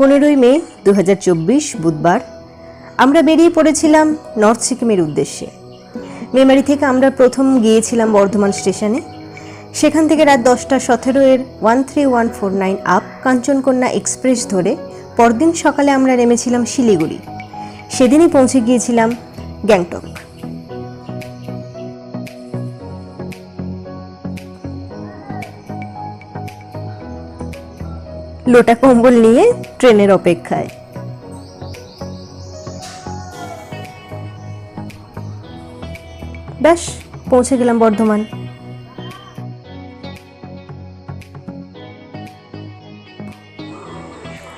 15ই মে 2024 বুধবার আমরা বেরিয়ে পড়েছিলাম নর্থ সিকিমের উদ্দেশ্যে। মেমারি থেকে আমরা প্রথম গিয়েছিলাম বর্ধমান স্টেশনে। সেখান থেকে রাত 10:17 এর 13149 আপ কাঞ্চনকন্যা এক্সপ্রেস ধরে পরদিন সকালে আমরা নেমেছিলাম শিলিগুড়ি। সেদিনই পৌঁছে গিয়েছিলাম গ্যাংটক। লোটা কম্বল নিয়ে ট্রেনের অপেক্ষায়। ব্যাস পৌঁছে গেলাম বর্ধমান।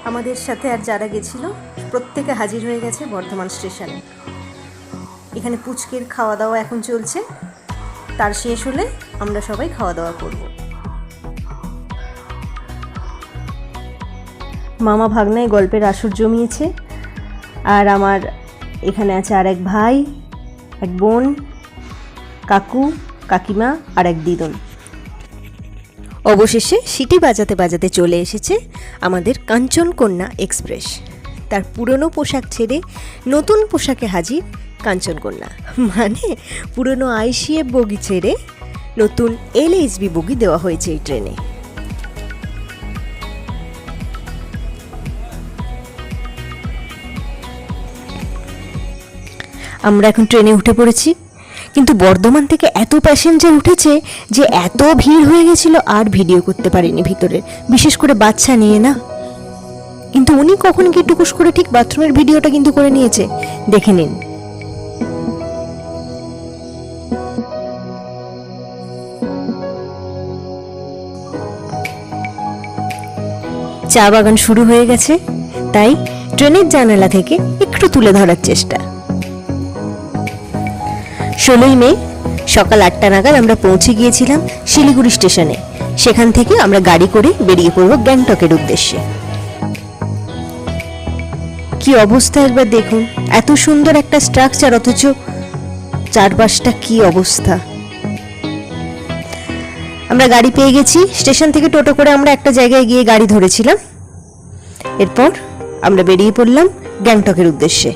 আমাদের সাথে আর যারা গেছিল প্রত্যেকে হাজির হয়ে গেছে বর্ধমান স্টেশনে। এখানে পুচকের খাওয়া দাওয়া এখন চলছে, তার শেষ হলে আমরা সবাই খাওয়া দাওয়া করব। মামা ভাগ্নায় গল্পের আসর জমিয়েছে, আর আমার এখানে আছে আর এক ভাই, এক বোন, কাকু, কাকিমা আর এক দিদন। অবশেষে সিটি বাজাতে বাজাতে চলে এসেছে আমাদের কাঞ্চনকন্যা এক্সপ্রেস। তার পুরনো পোশাক ছেড়ে নতুন পোশাকে হাজির কাঞ্চনকন্যা, মানে পুরনো আইসিএফ বগি ছেড়ে নতুন LHB বগি দেওয়া হয়েছে এই ট্রেনে। আমরা এখন ট্রেনে উঠে পড়েছি, কিন্তু বর্ধমান থেকে এত প্যাসেঞ্জার উঠেছে যে এত ভিড় হয়ে গেছিল আর ভিডিও করতে পারিনি ভিতরে, বিশেষ করে বাচ্চা নিয়ে না। কিন্তু উনি কখন কি টুকুস করে ঠিক বাথরুমের ভিডিওটা কিন্তু করে নিয়েছে, দেখে নিন। চা বাগান শুরু হয়ে গেছে, তাই ট্রেনের জানালা থেকে একটু তুলে ধরার চেষ্টা। 16ই মে সকাল 8টা নাগাদ আমরা পৌঁছে গিয়েছিলাম শিলিগুড়ি স্টেশনে। সেখান থেকে আমরা গাড়ি করে বেরিয়ে পড়ব গ্যাংটকের উদ্দেশ্যে। কি অবস্থা একবার দেখুন, এত সুন্দর একটা স্ট্রাকচার, অথচ চারপাশটা কি অবস্থা। আমরা গাড়ি পেয়ে গেছি। স্টেশন থেকে টোটো করে আমরা একটা জায়গায় গিয়ে গাড়ি ধরেছিলাম। এরপর আমরা বেরিয়ে পড়লাম গ্যাংটকের উদ্দেশ্যে।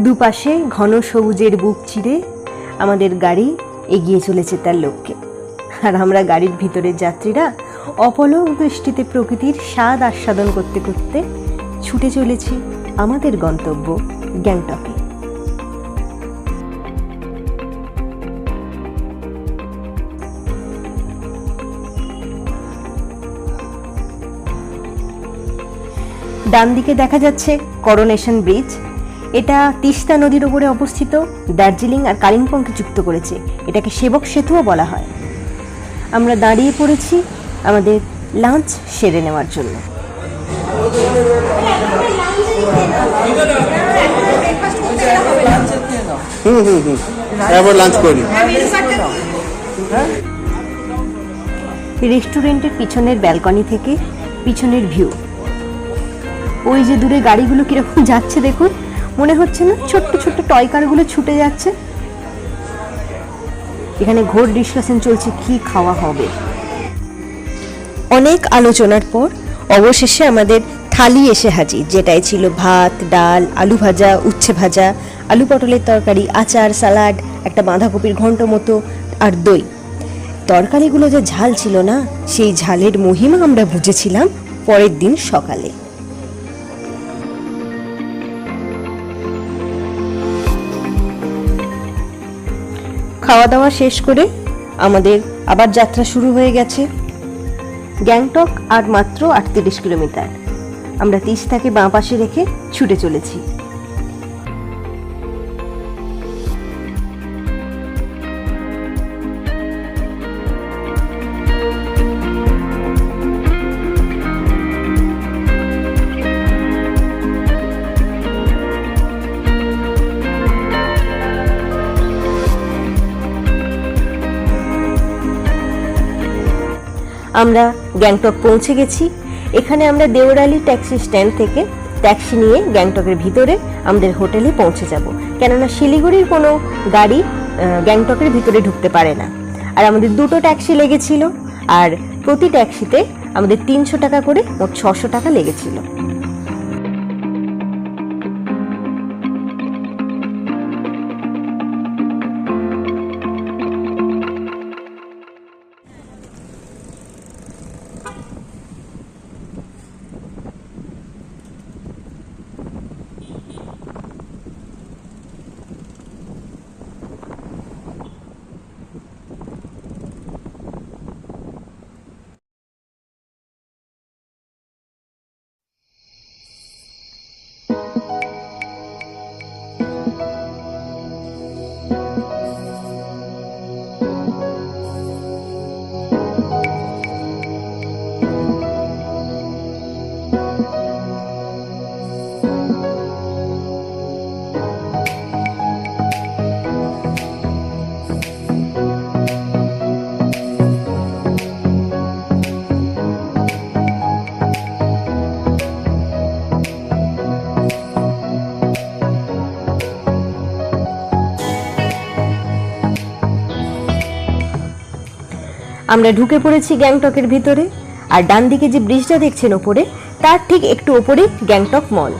দুপাশে ঘন সবুজের বুক চিরে আমাদের গাড়ি এগিয়ে চলেছে তার লক্ষ্যে, আর আমরা গাড়ির ভিতরের যাত্রীরা অপলক দৃষ্টিতে প্রকৃতির স্বাদ আস্বাদন করতে করতে ছুটে চলেছি আমাদের গন্তব্য গ্যাংটকে। ডান দিকে দেখা যাচ্ছে করোনেশন ব্রিজ। এটা তিস্তা নদীর উপরে অবস্থিত, দার্জিলিং আর কালিম্পংকে যুক্ত করেছে। এটাকে সেবক সেতুও বলা হয়। আমরা দাঁড়িয়ে পড়েছি আমাদের লাঞ্চ সেরে নেওয়ার জন্য। রেস্টুরেন্টের পিছনের ব্যালকনি থেকে পিছনের ভিউ। ওই যে দূরে গাড়িগুলো কিরকম যাচ্ছে দেখুন, মনে হচ্ছে না ছোট্ট ছোট্ট টয় কারগুলো ছুটে যাচ্ছে। এখানে ঘোর ডিসকাশন চলছে কি খাওয়া হবে। অনেক আলোচনার পর অবশেষে আমাদের থালি এসে হাজির, যেটাই ছিল ভাত, ডাল, আলু ভাজা, উচ্ছে ভাজা, আলু পটলের তরকারি, আচার, সালাড, একটা বাঁধাকপির ঘন্ট মতো আর দই। তরকারিগুলো যে ঝাল ছিল না, সেই ঝালের মহিমা আমরা বুঝেছিলাম পরের দিন সকালে। খাওয়া দাওয়া শেষ করে আমাদের আবার যাত্রা শুরু হয়ে গেছে। গ্যাংটক আর মাত্র 38 কিলোমিটার। আমরা তিস্তাকে বাঁ পাশে রেখে ছুটে চলেছি। আমরা গ্যাংটক পৌঁছে গেছি। এখানে আমরা দেওরালি ট্যাক্সি স্ট্যান্ড থেকে ট্যাক্সি নিয়ে গ্যাংটকের ভিতরে আমাদের হোটেলে পৌঁছে যাব, কেননা শিলিগুড়ির কোনো গাড়ি গ্যাংটকের ভিতরে ঢুকতে পারে না। আর আমাদের দুটো ট্যাক্সি লেগেছিল, আর প্রতি ট্যাক্সিতে আমাদের 300 টাকা করে মোট 600 টাকা লেগেছিল। আমরা ঢুকে পড়েছি গ্যাংটকের ভিতরে, আর ডান দিকে যে ব্রিজটা দেখছেন ওপরে, তার ঠিক একটু ওপরে গ্যাংটক মল।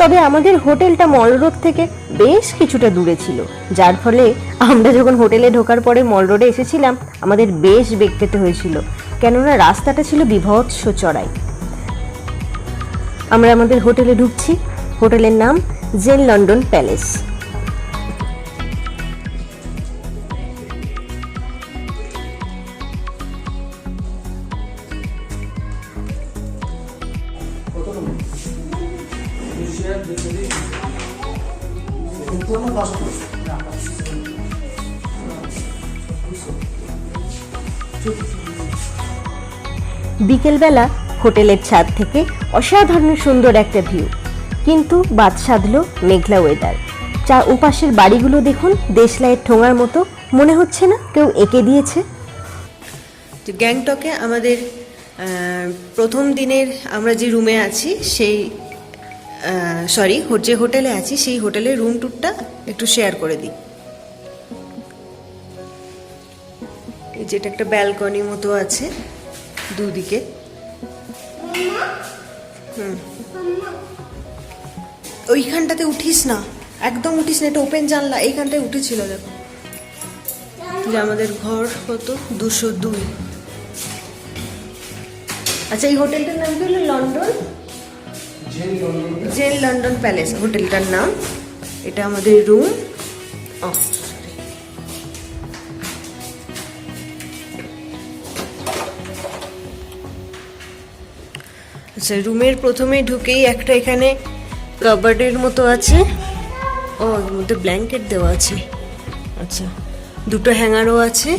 তবে আমাদের হোটেলটা মল রোড থেকে বেশ কিছুটা দূরে ছিল, যার ফলে আমরা যখন হোটেলে ঢোকার পরে মল রোডে এসেছিলাম আমাদের বেশ বেগ পেতে হয়েছিল, কেননা রাস্তাটা ছিল বিভৎস চড়াই। আমরা আমাদের হোটেলে ঢুকছি। হোটেলের নাম জেন লন্ডন প্যালেস। বিকেলবেলা হোটেলের ছাদ থেকে অসাধারণ সুন্দর একটা ভিউ, কিন্তু বাদ সাধলো মেঘলা ওয়েদার। ওপাশের বাড়িগুলো দেখুন, দেশলাইয়ের ঠোঙার মতো, মনে হচ্ছে না কেউ এঁকে দিয়েছে। গ্যাংটকে আমাদের প্রথম দিনের আমরা যে রুমে আছি সেই যে হোটেলে আছি সেই হোটেলের রুম ট্যুরটা একটু শেয়ার করে দিই। যেটা একটা ব্যালকনি মতো আছে দুদিকে। ওইখানটাতে উঠিস না, একদম উঠিস না, এটা ওপেন জানলা, এইখানটায় উঠেছিল। দেখো যে আমাদের ঘর কত 202। আচ্ছা, এই হোটেলটার নাম কি হলো? জেন লন্ডন প্যালেস হোটেলটার নাম। এটা আমাদের রুম। আচ্ছা, রুমের প্রথমে ঢুকেই একটা এখানে কাবার্ডের মতো আছে। এর মধ্যে ব্ল্যাঙ্কেট দেওয়া আছে। আচ্ছা, দুটো হ্যাঙ্গারও আছে।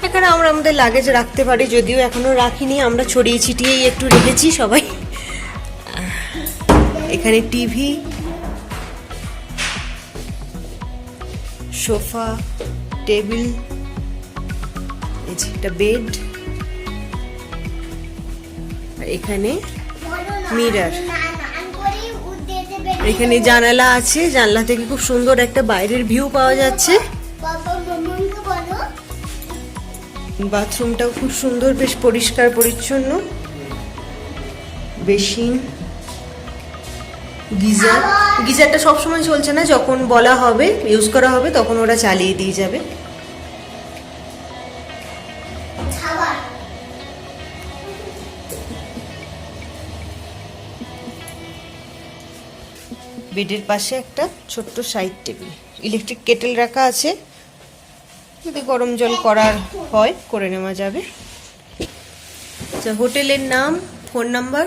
এখানে আমরা আমাদের লাগেজ রাখতে পারি, যদিও এখনো রাখিনি, আমরা ছড়িয়ে ছিটিয়েই একটু রেখেছি সবাই। এখানে টিভি, সোফা, টেবিল, একটা বেড, আর এখানে মিরর। এখানে জানালা আছে, জানলা থেকে খুব সুন্দর একটা বাইরের ভিউ পাওয়া যাচ্ছে। বাথরুমটাও খুব সুন্দর, বেশ পরিষ্কার পরিচ্ছন্ন। বেসিন, গিজারটা সবসময় চলছে না, যখন বলা হবে ইউজ করা হবে তখন ওরা চালিয়ে দিয়ে যাবে। বেডের পাশে একটা ছোট্ট সাইড টেবিল, ইলেকট্রিক কেটেল রাখা আছে, যদি গরম জল করার হয় করে নেওয়া যাবে। আচ্ছা, হোটেলের নাম, ফোন নাম্বার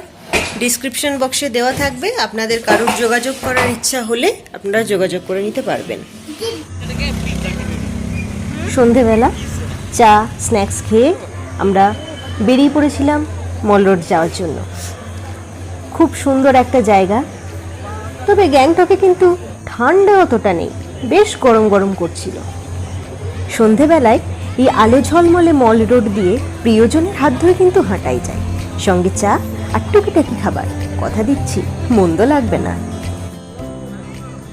ডিসক্রিপশন বক্সে দেওয়া থাকবে। আপনাদের কারোর যোগাযোগ করার ইচ্ছা হলে আপনারা যোগাযোগ করে নিতে পারবেন। সন্ধেবেলা চা স্ন্যাক্স খেয়ে আমরা বেরিয়ে পড়েছিলাম মল রোড যাওয়ার জন্য। খুব সুন্দর একটা জায়গা, তবে গ্যাংটকে কিন্তু ঠান্ডা অতটা নেই, বেশ গরম গরম করছিল। সন্ধেবেলায় এই আলো ঝলমলে মল রোড দিয়ে প্রিয়জনের হাত ধরে কিন্তু হাঁটাই যায়, সঙ্গে চা আর টুকিটাকি খাবার। কথা দিচ্ছি মন্দ লাগবে না।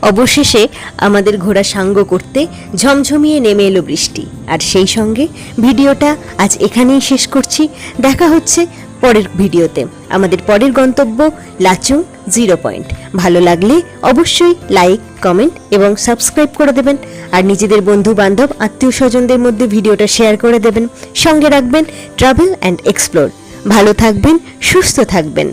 অবশেষে আমাদের ঘোড়া সাঙ্গ করতে ঝমঝমিয়ে নেমে এলো বৃষ্টি, আর সেই সঙ্গে ভিডিওটা আজ এখানেই শেষ করছি। দেখা হচ্ছে পরের ভিডিওতে। আমাদের পরের গন্তব্য লাচুং 0 পয়েন্ট। ভালো লাগলে অবশ্যই লাইক, কমেন্ট এবং সাবস্ক্রাইব করে দেবেন, আর নিজেদের বন্ধু বান্ধব আত্মীয় স্বজনদের মধ্যে ভিডিওটা শেয়ার করে দেবেন। সঙ্গে রাখবেন ট্রাভেল অ্যান্ড এক্সপ্লোর। ভালো থাকবেন, সুস্থ থাকবেন।